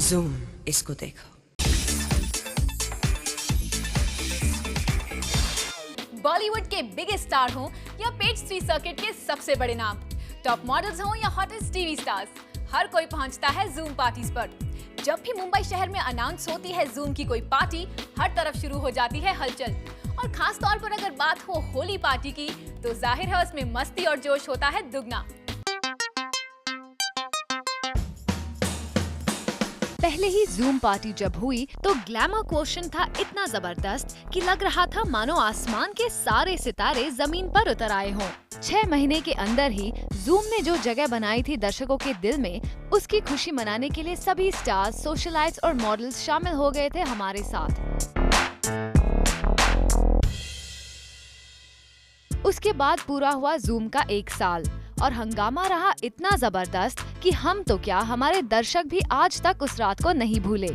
Zoom, इसको देखो। बॉलीवुड के बिगेस्ट स्टार हों या पेज 3 सर्किट के सबसे बड़े नाम, टॉप मॉडल्स हों या हॉटेस्ट टीवी स्टार्स, हर कोई पहुंचता है जूम पार्टीज पर। जब भी मुंबई शहर में अनाउंस होती है जूम की कोई पार्टी, हर तरफ शुरू हो जाती है हलचल। और खास तौर पर अगर बात हो होली पार्टी की, तो जाहिर है उसमें मस्ती और जोश होता है दुगना। पहले ही जूम पार्टी जब हुई तो ग्लैमर क्वोशंट था इतना जबरदस्त कि लग रहा था मानो आसमान के सारे सितारे जमीन पर उतर आए हों। 6 महीने के अंदर ही जूम ने जो जगह बनाई थी दर्शकों के दिल में, उसकी खुशी मनाने के लिए सभी स्टार्स, सोशलाइट्स और मॉडल्स शामिल हो गए थे हमारे साथ। उसके बाद पूरा हुआ जूम का 1 साल और हंगामा रहा इतना जबरदस्त कि हम तो क्या, हमारे दर्शक भी आज तक उस रात को नहीं भूले।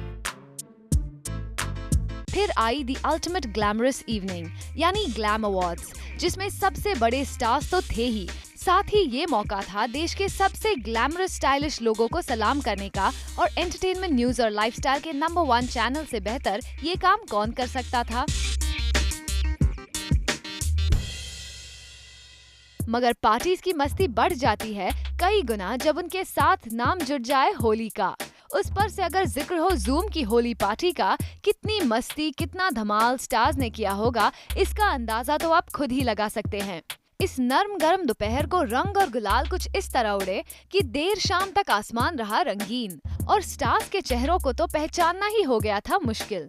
फिर I the ultimate glamorous evening यानी ग्लैम अवार्ड्स, जिसमें सबसे बड़े स्टार्स तो थे ही, साथ ही ये मौका था देश के सबसे ग्लैमरस स्टाइलिश लोगों को सलाम करने का। और एंटरटेनमेंट न्यूज और लाइफस्टाइल के नंबर 1 चैनल से बेहतर ये काम कौन कर सकता था। मगर पार्टीज की मस्ती बढ़ जाती है कई गुना जब उनके साथ नाम जुड़ जाए होली का। उस पर से अगर जिक्र हो जूम की होली पार्टी का, कितनी मस्ती, कितना धमाल स्टार्स ने किया होगा, इसका अंदाजा तो आप खुद ही लगा सकते हैं। इस नर्म गर्म दोपहर को रंग और गुलाल कुछ इस तरह उड़े कि देर शाम तक आसमान रहा रंगीन और स्टार्स के चेहरों को तो पहचानना ही हो गया था मुश्किल।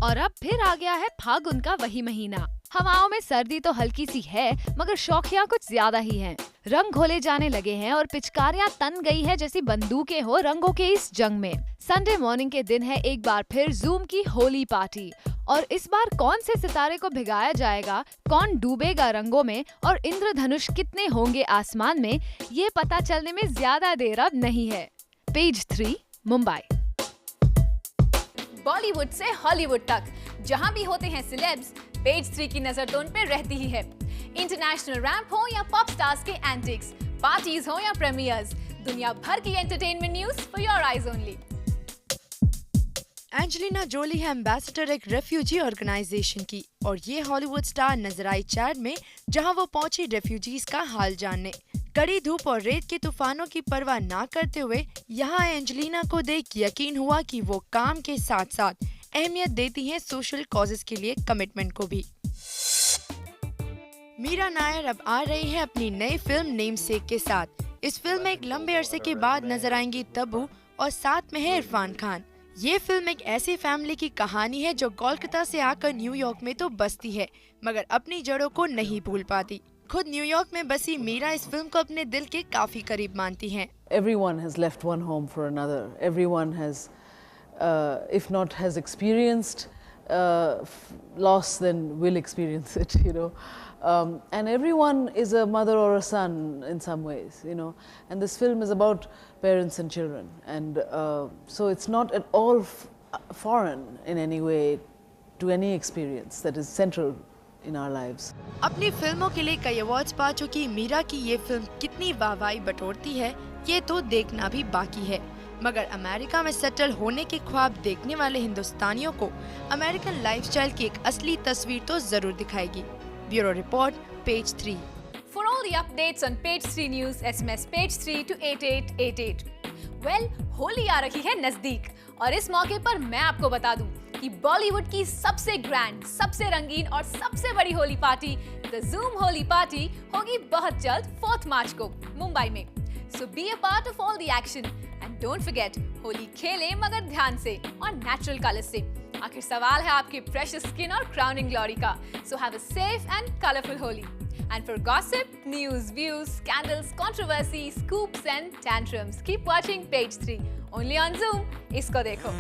और अब फिर आ गया है फागुन का वही महीना। हवाओं में सर्दी तो हल्की सी है, मगर शौकिया कुछ ज्यादा ही हैं। रंग घोले जाने लगे हैं और पिचकारियां तन गई है जैसी बंदूकें हो रंगों के इस जंग में। संडे मॉर्निंग के दिन है एक बार फिर जूम की होली पार्टी और इस बार कौन से सितारे को भिगाया जाएगा, कौन डूबेगा रंगों में और इंद्रधनुष कितने होंगे आसमान में, ये पता चलने में ज्यादा देर अब नहीं है। पेज 3 मुंबई। बॉलीवुड से हॉलीवुड तक जहां भी होते हैं सिलेब्स, पेज 3 की नजर तो उन पे रहती ही है। इंटरनेशनल रैंप हो या पॉप स्टार्स के एंटिक्स, पार्टीज हो या प्रीमियर्स, दुनिया भर की entertainment news for your eyes only. Angelina Jolie है एम्बेसडर एक रेफ्यूजी ऑर्गेनाइजेशन की और ये हॉलीवुड स्टार नजर आई चैड में, जहां वो पहुंची रेफ्यूजीज का हाल जानने। कड़ी धूप और रेत के तूफानों की परवाह ना करते हुए यहाँ एंजेलिना को देख यकीन हुआ कि वो काम के साथ साथ अहमियत देती हैं सोशल कॉजेस के लिए कमिटमेंट को भी। मीरा नायर अब आ रही है अपनी नई फिल्म नेमसेक के साथ। इस फिल्म में एक लंबे अरसे के बाद नजर आएंगी तब्बू और साथ में है इरफान खान। ये फिल्म एक ऐसी फैमिली की कहानी है जो कोलकाता से आकर न्यूयॉर्क में तो बसती है, मगर अपनी जड़ों को नहीं भूल पाती। खुद न्यूयॉर्क में बसी मीरा इस फिल्म को अपने दिल के काफी करीब मानती हैं। Everyone has left one home for another. Everyone has, if not has experienced loss, then will experience it, you know. And everyone is a mother or a son in some ways, you know. And this film is about parents and children. And so it's not at all foreign in any way to any experience that is central in our lives. अपनी फिल्मों के लिए कई awards पा चुकी मीरा की ये film कितनी वाहवाही बटोरती है, ये तो देखना भी बाकी है। मगर अमेरिका में सेटल होने के ख्वाब देखने वाले हिंदुस्तानियों को अमेरिकन लाइफस्टाइल की एक असली तस्वीर तो जरूर दिखाएगी। Bureau report, page 3। For all the updates on Page 3 News, SMS Page 3 to 8888. Well, Holi आ रही है नजदीक और इस मौके पर मैं आपको बता दूं कि बॉलीवुड की सबसे ग्रैंड, सबसे रंगीन और सबसे बड़ी Holi party the zoom Holi party होगी बहुत जल्द 4 मार्च को मुंबई में। So be a part of all the action and don't forget, Holi खेलें मगर ध्यान से और नेचुरल कलर्स से। आखिर सवाल है आपके प्रेशियस स्किन और क्राउनिंग ग्लोरी का। So have a safe and colorful Holi. And for gossip, news, views, scandals, controversies, scoops and tantrums, keep watching Page 3 only on Zoom. इसको देखो।